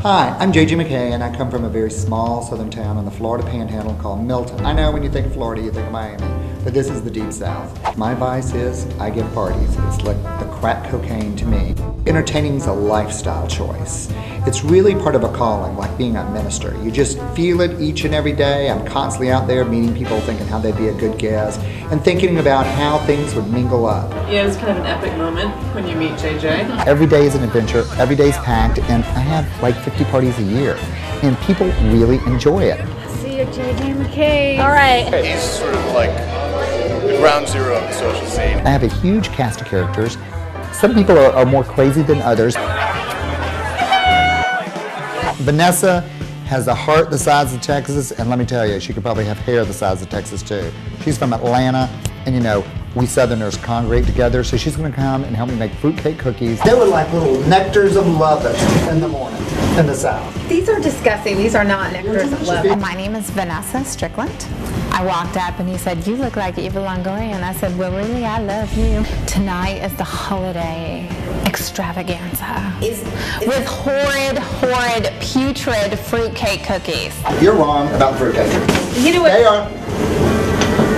Hi, I'm JJ McKay, and I come from a very small southern town in the Florida Panhandle called Milton. I know when you think of Florida, you think of Miami, but this is the Deep South. My advice is, I give parties. It's like the crack cocaine to me. Entertaining is a lifestyle choice. It's really part of a calling, like being a minister. You just feel it each and every day. I'm constantly out there meeting people, thinking how they'd be a good guest, and thinking about how things would mingle up. Yeah, it's kind of an epic moment when you meet JJ. Every day is an adventure, every day's packed, and I have like 50 parties a year, and people really enjoy it. See you, JJ McKay. All right. He's sort of like the ground zero of the social scene. I have a huge cast of characters. Some people are more crazy than others. Vanessa has a heart the size of Texas, and let me tell you, she could probably have hair the size of Texas too. She's from Atlanta, and you know, we Southerners congregate together, so she's gonna come and help me make fruitcake cookies. They were like little nectars of love in the morning in the South. These are disgusting. These are not nectars of love. My name is Vanessa Strickland. I walked up and he said, "You look like Eva Longoria." And I said, "Well, really, I love you." Tonight is the holiday extravaganza with horrid, putrid fruitcake cookies. You're wrong about fruitcake cookies. You know what? They are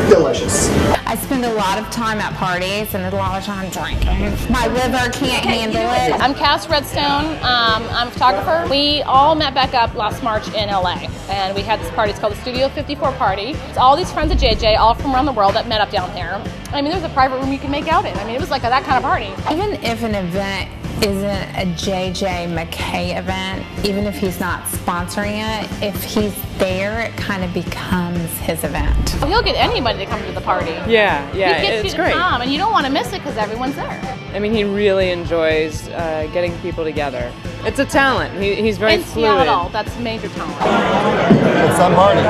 delicious. I spend a lot of time at parties and a lot of time drinking. My liver can't handle it. I'm Cass Redstone. I'm a photographer. We all met back up last March in LA, and we had this party. It's called the Studio 54 Party. It's all these friends of JJ, all from around the world, that met up down here. I mean, there's a private room you can make out in. I mean, it was like that kind of party. Even if an event isn't a JJ McKay event, even if he's not sponsoring it, if he's there, it kind of becomes his event. He'll get anybody to come to the party. Yeah, He gets it's you to great. come, and you don't want to miss it because everyone's there. I mean, he really enjoys getting people together. It's a talent. He's very In fluid. Seattle, that's major talent. At some party.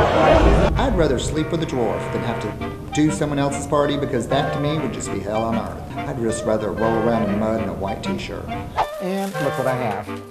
I'd rather sleep with a dwarf than have to do someone else's party, because that to me would just be hell on earth. I'd just rather roll around in mud in a white t-shirt. And look what I have.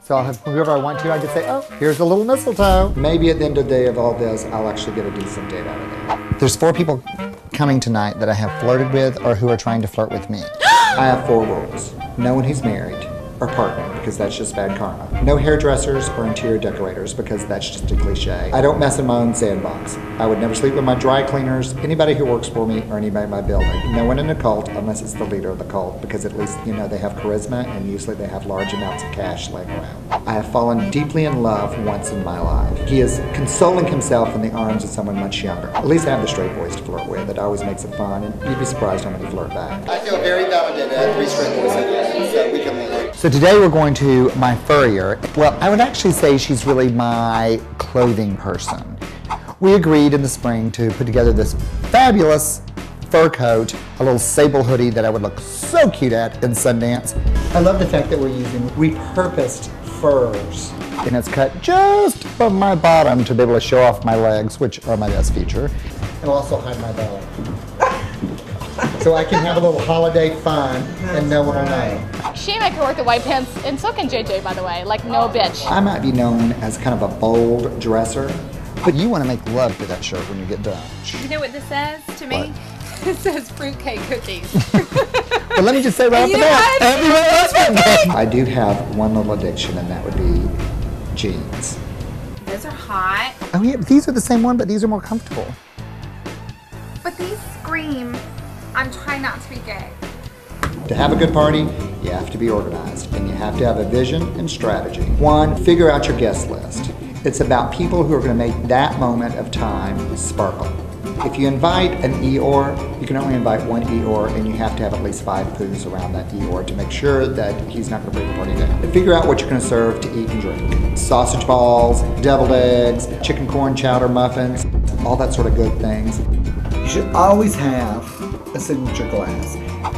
So I'll have whoever I want to, I can say, oh, here's a little mistletoe. Maybe at the end of the day of all this, I'll actually get a decent date out of it. There's 4 people coming tonight that I have flirted with or who are trying to flirt with me. I have 4 rules. No one who's married or partnered, because that's just bad karma. No hairdressers or interior decorators, because that's just a cliche. I don't mess in my own sandbox. I would never sleep with my dry cleaners, anybody who works for me, or anybody in my building. No one in a cult, unless it's the leader of the cult, because at least, you know, they have charisma, and usually they have large amounts of cash laying around. I have fallen deeply in love once in my life. He is consoling himself in the arms of someone much younger. At least I have the straight boys to flirt with. It always makes it fun, and you'd be surprised how many flirt back. I feel very validated. I have 3 straight boys again, so we can leave. So today we're going to my furrier. Well, I would actually say she's really my clothing person. We agreed in the spring to put together this fabulous fur coat, a little sable hoodie that I would look so cute at in Sundance. I love the fact that we're using repurposed furs. And it's cut just above my bottom to be able to show off my legs, which are my best feature. It'll also hide my belly. So I can have a little holiday fun and no one will know. She and I can work the white pants, and so can JJ, by the way, like no bitch. I might be known as kind of a bold dresser, but you want to make love to that shirt when you get done. You know what this says to me? What? It says fruitcake cookies. But let me just say right off the bat, everyone loves fruitcake. I do have one little addiction, and that would be jeans. Those are hot. Oh yeah, these are the same one, but these are more comfortable. But these scream, I'm trying not to be gay. To have a good party, you have to be organized, and you have to have a vision and strategy. 1, figure out your guest list. It's about people who are going to make that moment of time sparkle. If you invite an Eeyore, you can only invite one Eeyore, and you have to have at least 5 poos around that Eeyore to make sure that he's not going to bring the party down. And figure out what you're going to serve to eat and drink. Sausage balls, deviled eggs, chicken corn chowder muffins, all that sort of good things. You should always have a signature glass.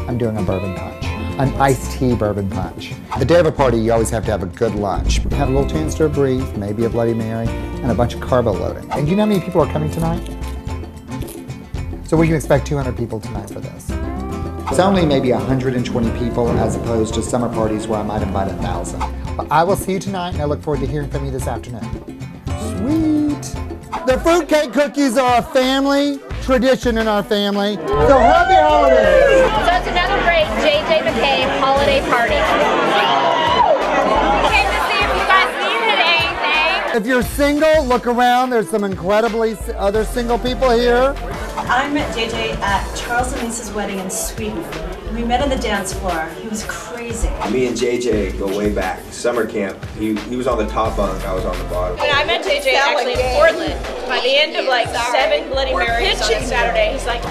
I'm doing a bourbon punch, an iced tea bourbon punch. The day of a party, you always have to have a good lunch. Have a little chance to breathe, maybe a Bloody Mary, and a bunch of carbo loading. And do you know how many people are coming tonight? So we can expect 200 people tonight for this. It's only maybe 120 people as opposed to summer parties where I might invite 1,000. But I will see you tonight, and I look forward to hearing from you this afternoon. Sweet. The fruitcake cookies are a family tradition in our family. So happy holidays! So it's another great JJ McKay holiday party. Came to see if you guys need If you're single, look around. There's some incredibly other single people here. I met JJ at Charles and Lisa's wedding in Sweden. We met on the dance floor. He was crazy. Me and JJ go way back. Summer camp. He was on the top bunk. I was on the bottom. And I met JJ actually in Portland. By the end of like 7 Bloody Marys on Saturday, he's like,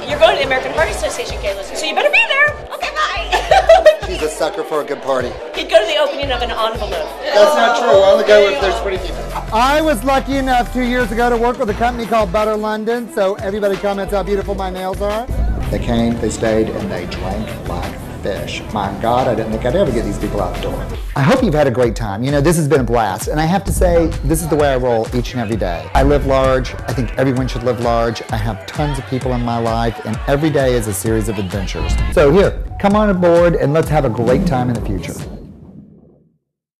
"You're going to the American Heart Association, Kayla, so you better be there." Okay, bye. She's a sucker for a good party. He'd go to the opening of an envelope. That's not true. I only go if there's 20 people. I was lucky enough 2 years ago to work with a company called Butter London, so everybody comments how beautiful my nails are. They came, they stayed, and they drank like fish. My God, I didn't think I'd ever get these people out the door. I hope you've had a great time. You know, this has been a blast, and I have to say, this is the way I roll each and every day. I live large. I think everyone should live large. I have tons of people in my life, and every day is a series of adventures. So here, come on aboard, and let's have a great time in the future.